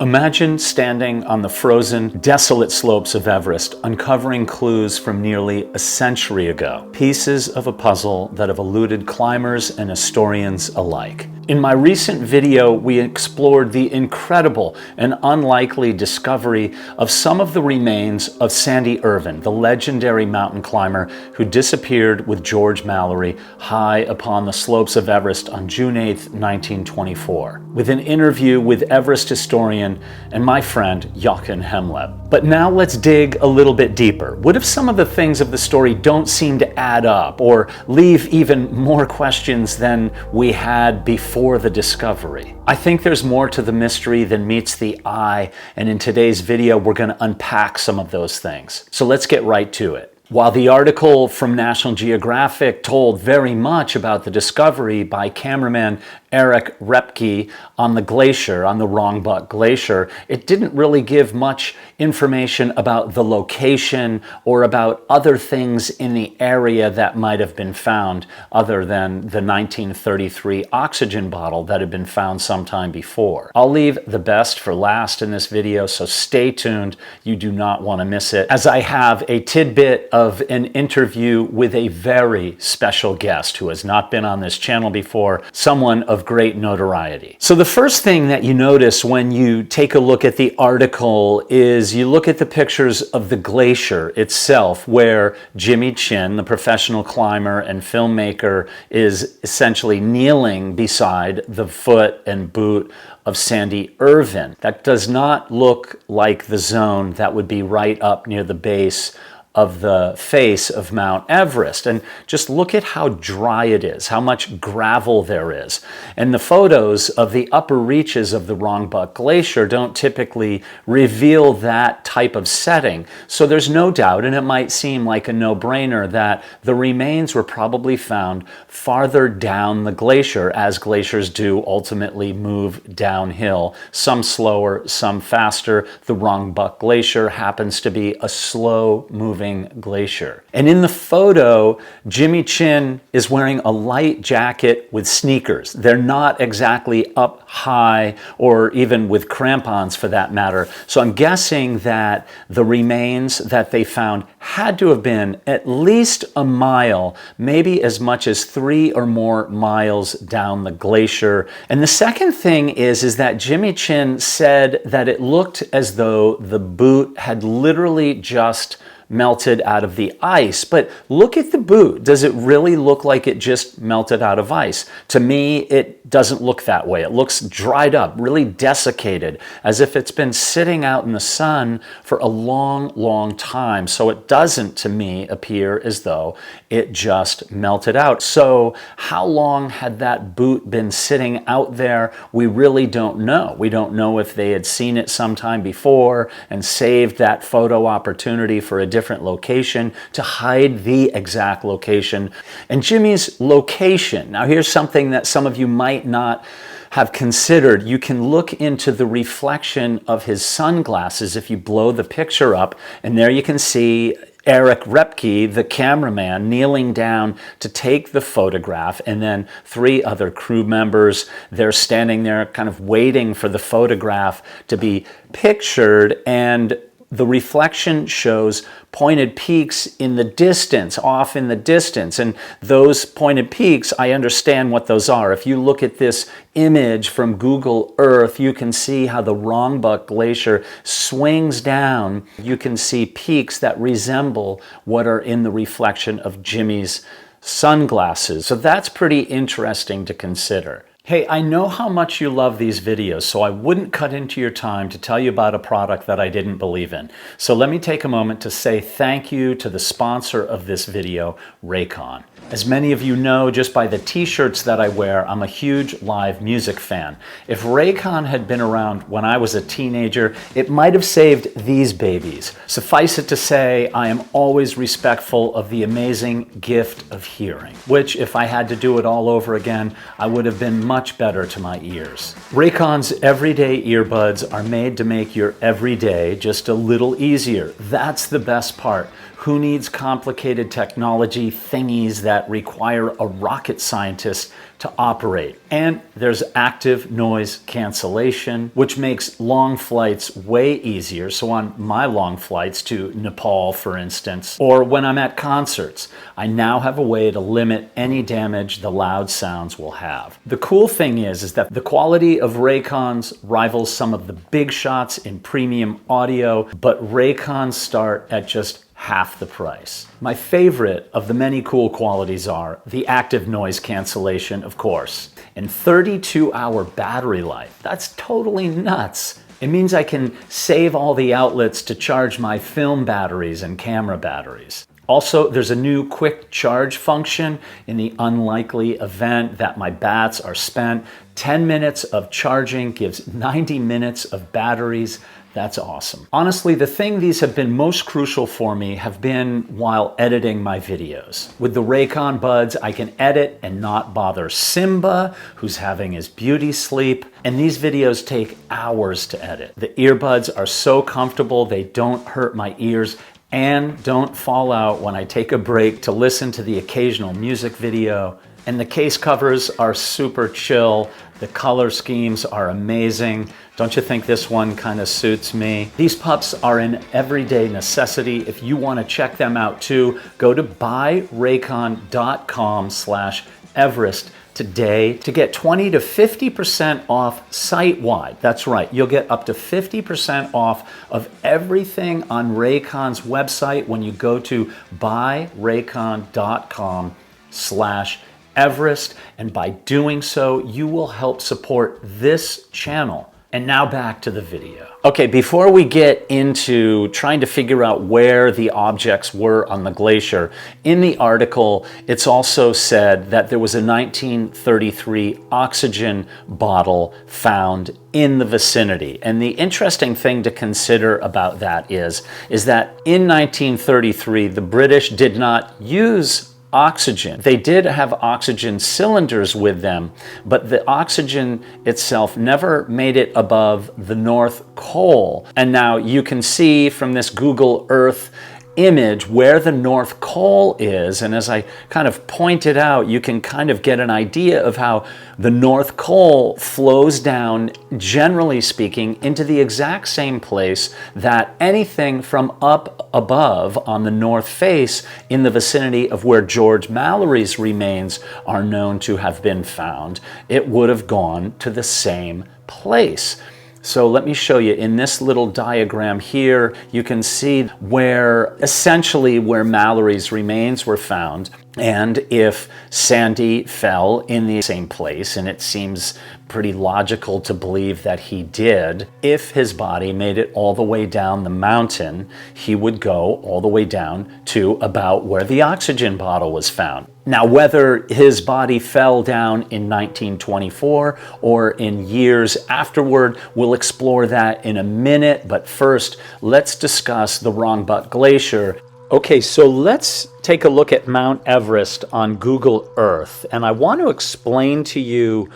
Imagine standing on the frozen, desolate slopes of Everest, uncovering clues from nearly a century ago, pieces of a puzzle that have eluded climbers and historians alike. In my recent video, we explored the incredible and unlikely discovery of some of the remains of Sandy Irvine, the legendary mountain climber who disappeared with George Mallory high upon the slopes of Everest on June 8, 1924, with an interview with Everest historian and my friend Jochen Hemmleb. But now let's dig a little bit deeper. What if some of the things of the story don't seem to add up or leave even more questions than we had before the discovery? I think there's more to the mystery than meets the eye, and in today's video we're going to unpack some of those things. So let's get right to it. While the article from National Geographic told very much about the discovery by cameraman Erich Repke on the glacier, on the Rongbuk Glacier, it didn't really give much information about the location or about other things in the area that might have been found other than the 1933 oxygen bottle that had been found sometime before. I'll leave the best for last in this video, so stay tuned. You do not want to miss it, as I have a tidbit of an interview with a very special guest who has not been on this channel before, someone of great notoriety. So the first thing that you notice when you take a look at the article is you look at the pictures of the glacier itself, where Jimmy Chin, the professional climber and filmmaker, is essentially kneeling beside the foot and boot of Sandy Irvine. That does not look like the zone that would be right up near the base of the face of Mount Everest. And just look at how dry it is, how much gravel there is. And the photos of the upper reaches of the Rongbuk Glacier don't typically reveal that type of setting. So there's no doubt, and it might seem like a no-brainer, that the remains were probably found farther down the glacier, as glaciers do ultimately move downhill, some slower, some faster. The Rongbuk Glacier happens to be a slow-moving glacier. And in the photo, Jimmy Chin is wearing a light jacket with sneakers. They're not exactly up high, or even with crampons for that matter. So I'm guessing that the remains that they found had to have been at least a mile, maybe as much as 3 or more miles down the glacier. And the second thing is that Jimmy Chin said that it looked as though the boot had literally just melted out of the ice. But look at the boot. Does it really look like it just melted out of ice? To me, it doesn't look that way. It looks dried up, really desiccated, as if it's been sitting out in the sun for a long, long time. So it doesn't, to me, appear as though it just melted out. So how long had that boot been sitting out there? We really don't know. We don't know if they had seen it sometime before and saved that photo opportunity for a different location to hide the exact location. And Jimmy's location. Now here's something that some of you might not have considered. You can look into the reflection of his sunglasses if you blow the picture up, and there you can see Erich Repke, the cameraman, kneeling down to take the photograph, and then 3 other crew members. They're standing there kind of waiting for the photograph to be pictured, and the reflection shows pointed peaks in the distance, off in the distance. And those pointed peaks, I understand what those are. If you look at this image from Google Earth, you can see how the Rongbuk Glacier swings down. You can see peaks that resemble what are in the reflection of Jimmy's sunglasses. So that's pretty interesting to consider. Hey, I know how much you love these videos, so I wouldn't cut into your time to tell you about a product that I didn't believe in. So let me take a moment to say thank you to the sponsor of this video, Raycon. As many of you know, just by the t-shirts that I wear, I'm a huge live music fan. If Raycon had been around when I was a teenager, it might have saved these babies. Suffice it to say, I am always respectful of the amazing gift of hearing, which, if I had to do it all over again, I would have been much better to my ears. Raycon's everyday earbuds are made to make your everyday just a little easier. That's the best part. Who needs complicated technology thingies that that require a rocket scientist to operate. And there's active noise cancellation, which makes long flights way easier. So on my long flights to Nepal, for instance, or when I'm at concerts, I now have a way to limit any damage the loud sounds will have. The cool thing is that the quality of Raycons rivals some of the big shots in premium audio, but Raycons start at just half the price. My favorite of the many cool qualities are the active noise cancellation, of course, and 32-hour battery life. That's totally nuts. It means I can save all the outlets to charge my film batteries and camera batteries. Also, there's a new quick charge function in the unlikely event that my bats are spent. 10 minutes of charging gives 90 minutes of batteries. That's awesome. Honestly, the thing these have been most crucial for me have been while editing my videos. With the Raycon Buds, I can edit and not bother Simba, who's having his beauty sleep. And these videos take hours to edit. The earbuds are so comfortable, they don't hurt my ears and don't fall out when I take a break to listen to the occasional music video. And the case covers are super chill. The color schemes are amazing. Don't you think this one kind of suits me? These pups are an everyday necessity. If you want to check them out too, go to buyraycon.com/Everest today to get 20 to 50% off site-wide. That's right, you'll get up to 50% off of everything on Raycon's website when you go to buyraycon.com/Everest, and by doing so, you will help support this channel. And now back to the video. Okay, before we get into trying to figure out where the objects were on the glacier, in the article, it's also said that there was a 1933 oxygen bottle found in the vicinity. And the interesting thing to consider about that is that in 1933, the British did not use oxygen. They did have oxygen cylinders with them, but the oxygen itself never made it above the North Pole. And now you can see from this Google Earth image where the North Pole is, and as I kind of pointed out, you can kind of get an idea of how the North Pole flows down, generally speaking, into the exact same place that anything from up above on the north face in the vicinity of where George Mallory's remains are known to have been found, it would have gone to the same place. So let me show you in this little diagram here, you can see essentially where Mallory's remains were found. And if Sandy fell in the same place, and it seems pretty logical to believe that he did, if his body made it all the way down the mountain, he would go all the way down to about where the oxygen bottle was found. Now, whether his body fell down in 1924 or in years afterward, we'll explore that in a minute. But first, let's discuss the Rongbuk Glacier. Okay, so let's take a look at Mount Everest on Google Earth. And I want to explain to you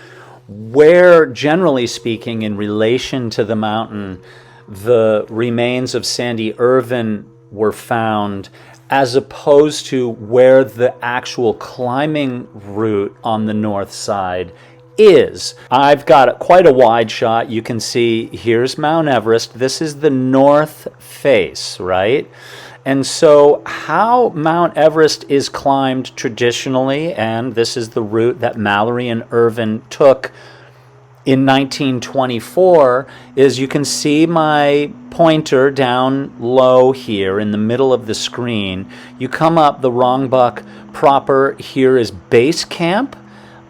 where, generally speaking, in relation to the mountain, the remains of Sandy Irvine were found, as opposed to where the actual climbing route on the north side is. I've got quite a wide shot. You can see here's Mount Everest. This is the north face, right? And so how Mount Everest is climbed traditionally, and this is the route that Mallory and Irvine took in 1924, is you can see my pointer down low here in the middle of the screen. You come up the Rongbuk proper. Here is base camp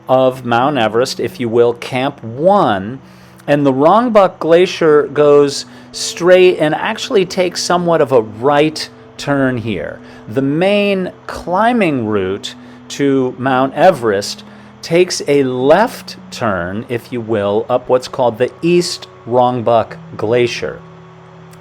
of Mount Everest, if you will, Camp 1. And the Rongbuk Glacier goes straight and actually takes somewhat of a right turn here. The main climbing route to Mount Everest takes a left turn, if you will, up what's called the East Rongbuk Glacier.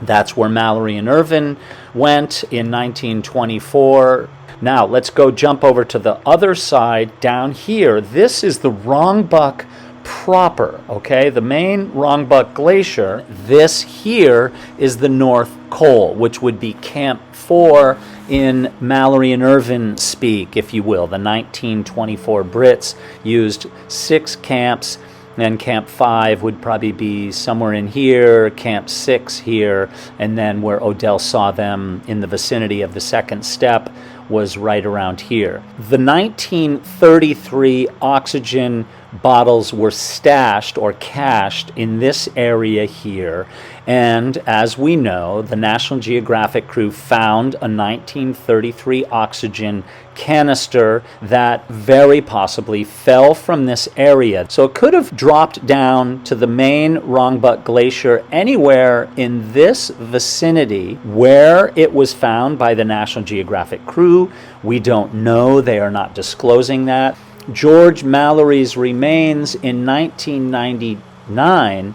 That's where Mallory and Irvine went in 1924. Now let's go jump over to the other side down here. This is the Rongbuk proper, okay? The main Rongbuk Glacier, this here is the North Col, which would be Camp 4 in Mallory and Irvine speak, if you will. The 1924 Brits used 6 camps, and Camp 5 would probably be somewhere in here, Camp 6 here, and then where Odell saw them in the vicinity of the second step was right around here. The 1933 oxygen bottles were stashed or cached in this area here, and as we know, the National Geographic crew found a 1933 oxygen canister that very possibly fell from this area. So it could have dropped down to the main Rongbuk Glacier anywhere in this vicinity where it was found by the National Geographic crew. We don't know. They are not disclosing that. George Mallory's remains in 1999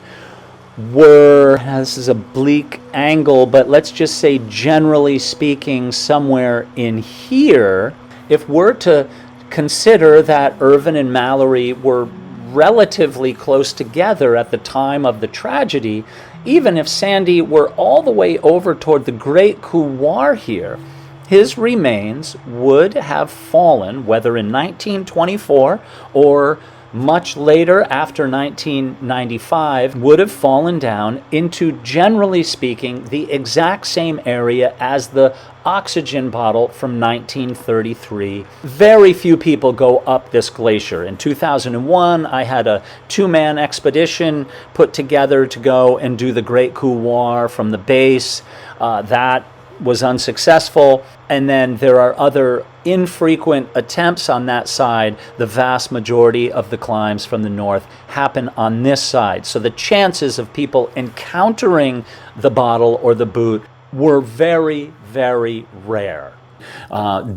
were, this is a bleak angle, but let's just say generally speaking somewhere in here. If we're to consider that Irvine and Mallory were relatively close together at the time of the tragedy, even if Sandy were all the way over toward the Great Couloir here, his remains would have fallen, whether in 1924 or much later after 1995, would have fallen down into, generally speaking, the exact same area as the oxygen bottle from 1933. Very few people go up this glacier. In 2001, I had a 2-man expedition put together to go and do the Great Couloir from the base. That was unsuccessful, and then there are other infrequent attempts on that side. The vast majority of the climbs from the north happen on this side. So the chances of people encountering the bottle or the boot were very, very rare.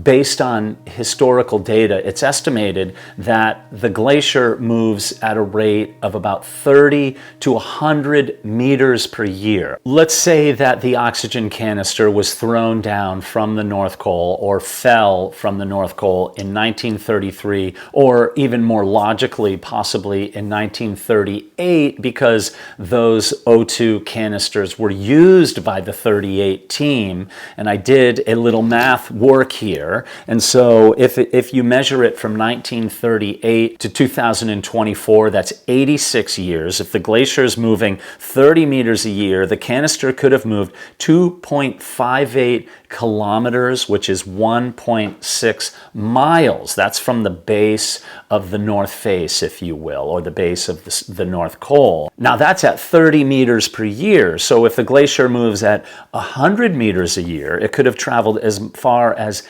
Based on historical data, it's estimated that the glacier moves at a rate of about 30 to 100 meters per year. Let's say that the oxygen canister was thrown down from the North Col or fell from the North Col in 1933, or even more logically, possibly in 1938, because those O2 canisters were used by the 38 team. And I did a little math work here, and so if you measure it from 1938 to 2024, that's 86 years. If the glacier is moving 30 meters a year, the canister could have moved 2.58 kilometers, which is 1.6 miles. That's from the base of the North Face, if you will, or the base of the North Col. Now that's at 30 meters per year. So if the glacier moves at 100 meters a year, it could have traveled as far as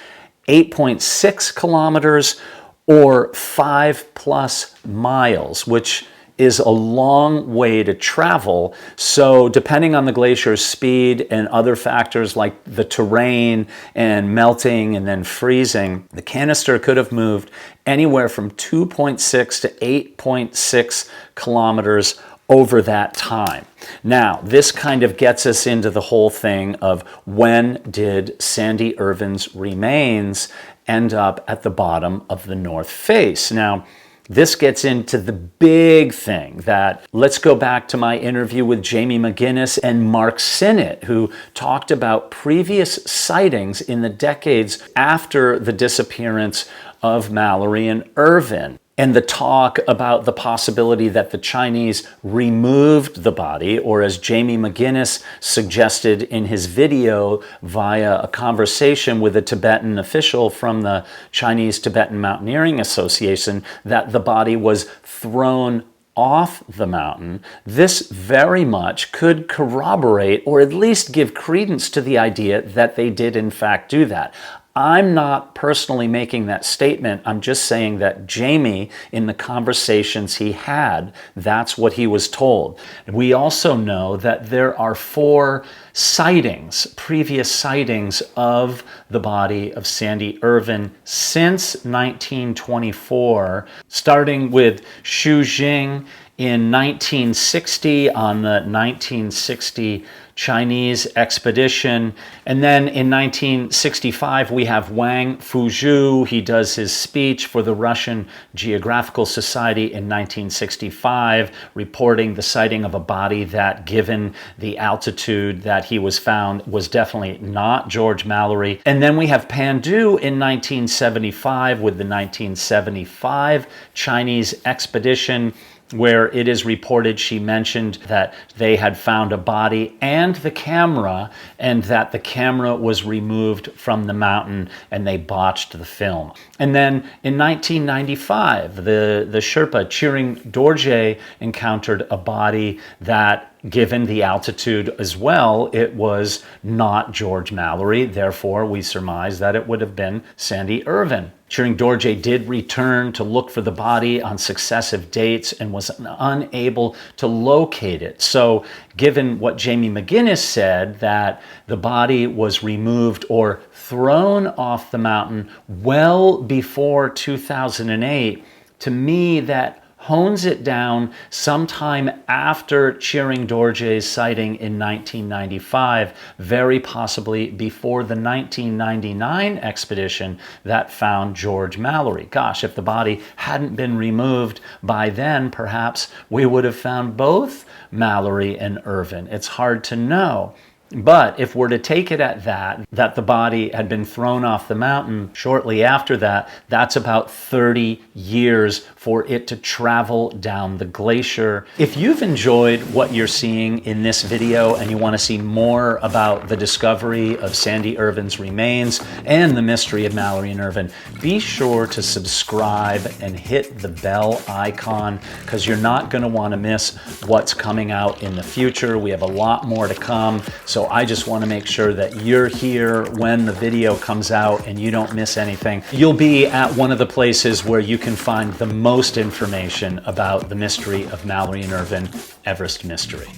8.6 kilometers or 5+ miles, which is a long way to travel. So depending on the glacier's speed and other factors like the terrain and melting and then freezing, the canister could have moved anywhere from 2.6 to 8.6 kilometers over that time. Now, this kind of gets us into the whole thing of when did Sandy Irvine's remains end up at the bottom of the North Face? Now, this gets into the big thing that, let's go back to my interview with Jamie McGinnis and Mark Sinnott, who talked about previous sightings in the decades after the disappearance of Mallory and Irvine, and the talk about the possibility that the Chinese removed the body, or as Jamie McGinnis suggested in his video via a conversation with a Tibetan official from the Chinese Tibetan Mountaineering Association, that the body was thrown off the mountain. This very much could corroborate or at least give credence to the idea that they did in fact do that. I'm not personally making that statement. I'm just saying that Jamie, in the conversations he had, that's what he was told. We also know that there are 4 sightings, previous sightings of the body of Sandy Irvine since 1924, starting with Xu Jing in 1960 on the 1960 Chinese expedition. And then in 1965, we have Wang Fuzhou. He does his speech for the Russian Geographical Society in 1965, reporting the sighting of a body that, given the altitude that he was found, was definitely not George Mallory. And then we have Pandu in 1975 with the 1975 Chinese expedition, where it is reported she mentioned that they had found a body and the camera, and that the camera was removed from the mountain and they botched the film. And then in 1995, the Sherpa Chiring Dorje encountered a body that, given the altitude as well, it was not George Mallory. Therefore, we surmise that it would have been Sandy Irvine. Chiring Dorje did return to look for the body on successive dates and was unable to locate it. So, given what Jamie McGinnis said, that the body was removed or thrown off the mountain well before 2008, to me that hones it down sometime after Chiring Dorje's sighting in 1995, very possibly before the 1999 expedition that found George Mallory. Gosh, if the body hadn't been removed by then, perhaps we would have found both Mallory and Irvine. It's hard to know. But if we're to take it at that the body had been thrown off the mountain shortly after that, that's about 30 years for it to travel down the glacier. If you've enjoyed what you're seeing in this video and you want to see more about the discovery of Sandy Irvine's remains and the mystery of Mallory and Irvine, be sure to subscribe and hit the bell icon, because you're not going to want to miss what's coming out in the future. We have a lot more to come, so I just want to make sure that you're here when the video comes out and you don't miss anything. You'll be at one of the places where you can find the most information about the mystery of Mallory and Irvine, Everest Mystery.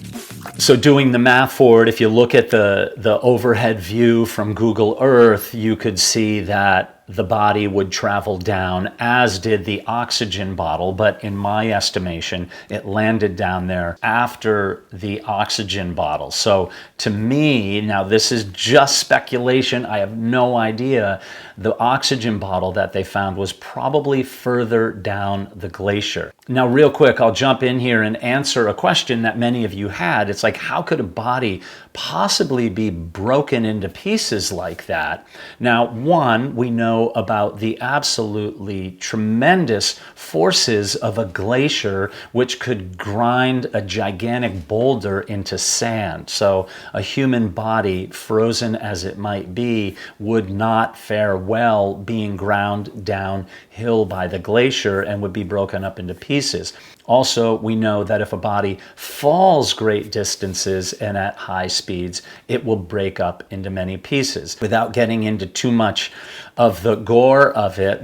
So doing the math for it, if you look at the overhead view from Google Earth, you could see that the body would travel down, as did the oxygen bottle, but in my estimation, it landed down there after the oxygen bottle. So to me, now this is just speculation, I have no idea, the oxygen bottle that they found was probably further down the glacier. Now real quick, I'll jump in here and answer a question that many of you had. It's like, how could a body possibly be broken into pieces like that? Now, one, we know about the absolutely tremendous forces of a glacier which could grind a gigantic boulder into sand. So a human body, frozen as it might be, would not fare well being ground downhill by the glacier and would be broken up into pieces. Also, we know that if a body falls great distances and at high speeds, it will break up into many pieces. Without getting into too much of the gore of it,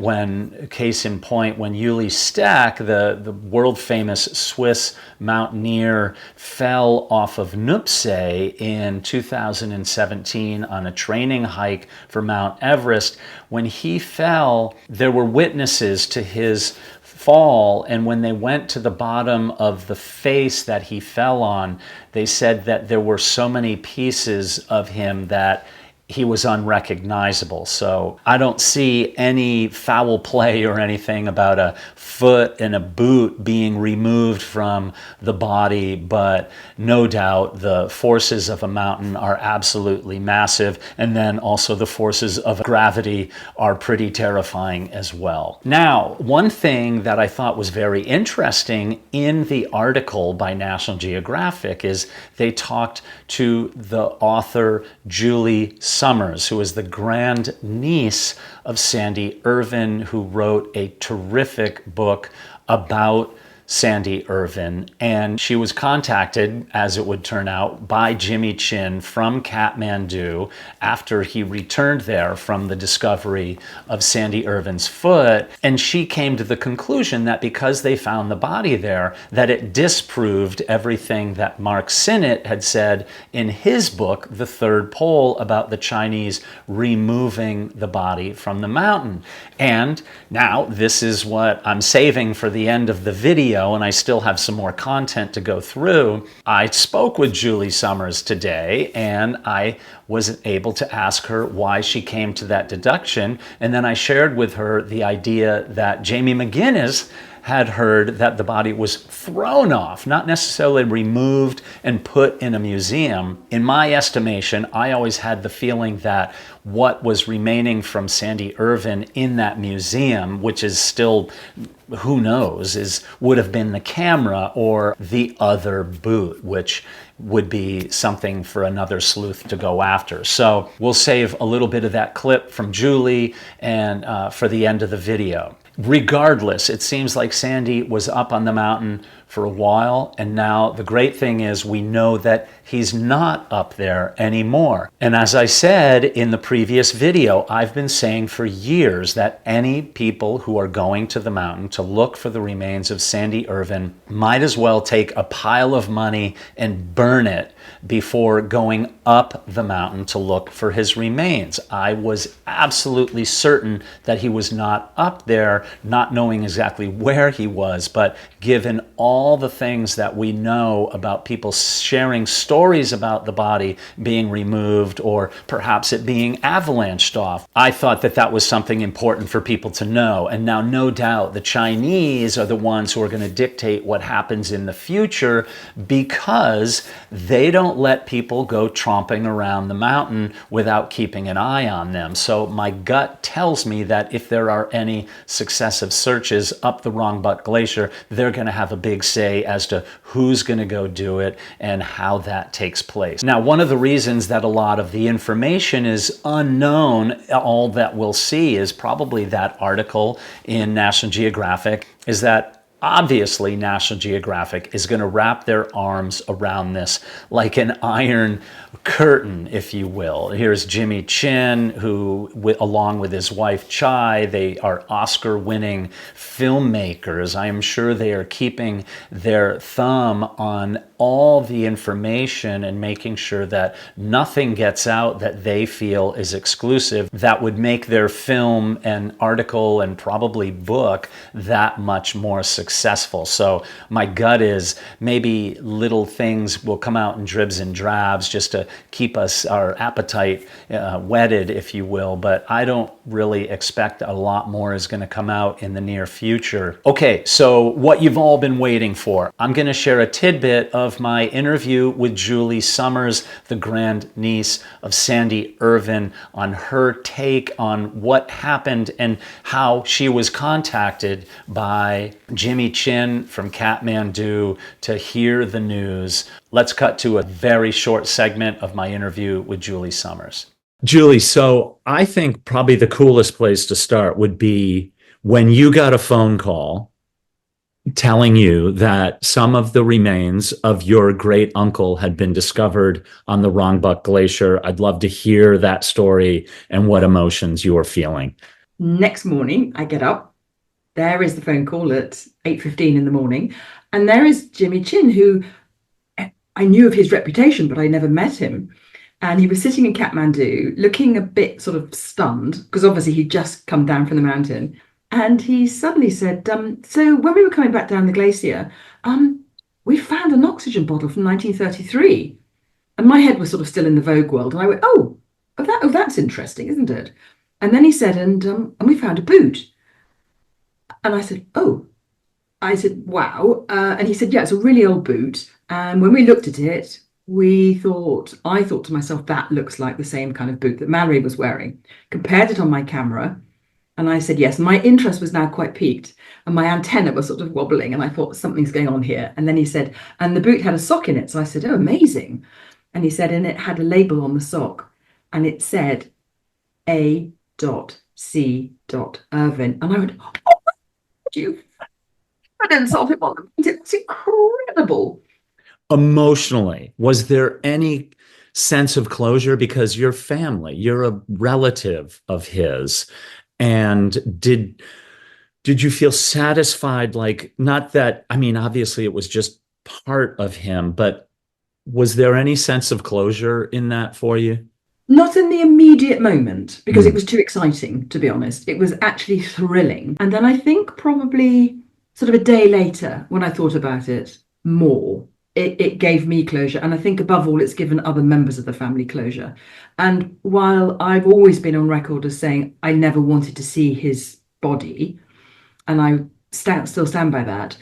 case in point, when Uli Stack, the world-famous Swiss mountaineer, fell off of Nuptse in 2017 on a training hike for Mount Everest, when he fell, there were witnesses to his fall, and when they went to the bottom of the face that he fell on, they said that there were so many pieces of him that he was unrecognizable. So I don't see any foul play or anything about a foot and a boot being removed from the body, but no doubt the forces of a mountain are absolutely massive, and then also the forces of gravity are pretty terrifying as well. Now, one thing that I thought was very interesting in the article by National Geographic is they talked to the author Julie Summers, who is the grand niece of Sandy Irvine, who wrote a terrific book about Sandy Irvine, and she was contacted, as it would turn out, by Jimmy Chin from Kathmandu after he returned there from the discovery of Sandy Irvine's foot, and she came to the conclusion that because they found the body there, that it disproved everything that Mark Sinnott had said in his book, The Third Pole, about the Chinese removing the body from the mountain. And now this is what I'm saving for the end of the video. video, and I still have some more content to go through. I spoke with Julie Summers today, and I was able to ask her why she came to that deduction. And then I shared with her the idea that Jamie McGinnis had heard that the body was thrown off, not necessarily removed and put in a museum. In my estimation, I always had the feeling that what was remaining from Sandy Irvine in that museum, which is still, who knows, would have been the camera or the other boot, which would be something for another sleuth to go after. So we'll save a little bit of that clip from Julie and for the end of the video. Regardless, it seems like Sandy was up on the mountain for a while, and now the great thing is we know that he's not up there anymore. And as I said in the previous video, I've been saying for years that any people who are going to the mountain to look for the remains of Sandy Irvine might as well take a pile of money and burn it before going up the mountain to look for his remains. I was absolutely certain that he was not up there, not knowing exactly where he was, but given all the things that we know about people sharing stories about the body being removed or perhaps it being avalanched off, I thought that that was something important for people to know. And now, no doubt, the Chinese are the ones who are going to dictate what happens in the future because they don't let people go tromping around the mountain without keeping an eye on them. So my gut tells me that if there are any successive searches up the Rongbuk Glacier, they're going to have a big say as to who's going to go do it and how that takes place. Now, one of the reasons that a lot of the information is unknown, all that we'll see is probably that article in National Geographic, is that obviously National Geographic is going to wrap their arms around this like an iron curtain, if you will. Here's Jimmy Chin, who, along with his wife Chai, they are Oscar-winning filmmakers. I am sure they are keeping their thumb on all the information and making sure that nothing gets out that they feel is exclusive that would make their film and article and probably book that much more successful. So my gut is maybe little things will come out in dribs and drabs just to keep us, our appetite whetted, if you will, but I don't really expect a lot more is going to come out in the near future. Okay, so what you've all been waiting for. I'm going to share a tidbit of my interview with Julie Summers, the grandniece of Sandy Irvine, on her take on what happened and how she was contacted by Jimmy Chin from Kathmandu to hear the news. Let's cut to a very short segment of my interview with Julie Summers. Julie, so I think probably the coolest place to start would be when you got a phone call telling you that some of the remains of your great uncle had been discovered on the Rongbuk Glacier. I'd love to hear that story and what emotions you were feeling. Next morning, I get up. There is the phone call at 8:15 in the morning. And there is Jimmy Chin, who I knew of his reputation, but I never met him. And he was sitting in Kathmandu looking a bit sort of stunned because obviously he'd just come down from the mountain. And he suddenly said, so when we were coming back down the glacier, we found an oxygen bottle from 1933. And my head was sort of still in the Vogue world. And I went, oh, that's interesting, isn't it? And then he said, and we found a boot. And I said, oh. I said, wow. And he said, yeah, it's a really old boot. And when we looked at it, I thought to myself, that looks like the same kind of boot that Mallory was wearing. Compared it on my camera. And I said, yes. My interest was now quite piqued. And my antenna was sort of wobbling. And I thought, something's going on here. And then he said, and the boot had a sock in it. So I said, oh, amazing. And he said, and it had a label on the sock. And it said, A.C. Irvine. And I went, oh, you evidence of him on the boot. It's incredible. Emotionally, was there any sense of closure? Because you're family, you're a relative of his. And did you feel satisfied? Like, not that, I mean, obviously it was just part of him, but was there any sense of closure in that for you? Not in the immediate moment, because it was too exciting, to be honest. It was actually thrilling. And then I think probably sort of a day later, when I thought about it more, it gave me closure. And I think above all, it's given other members of the family closure. And while I've always been on record as saying I never wanted to see his body, and I still stand by that,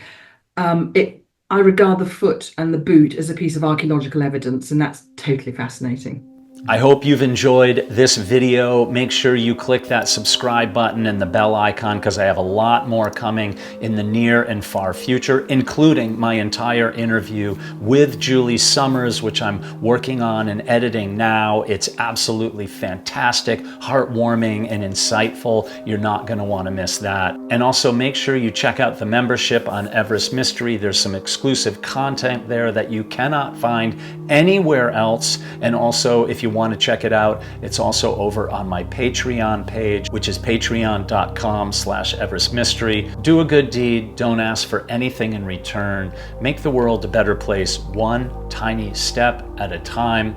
I regard the foot and the boot as a piece of archaeological evidence, and that's totally fascinating. I hope you've enjoyed this video. Make sure you click that subscribe button and the bell icon, because I have a lot more coming in the near and far future, including my entire interview with Julie Summers, which I'm working on and editing now. It's absolutely fantastic, heartwarming, and insightful. You're not going to want to miss that. And also make sure you check out the membership on Everest Mystery. There's some exclusive content there that you cannot find anywhere else. And also, if you want to check it out, it's also over on my Patreon page, which is patreon.com/Everest Mystery. Do a good deed. Don't ask for anything in return. Make the world a better place, one tiny step at a time.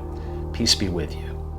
Peace be with you.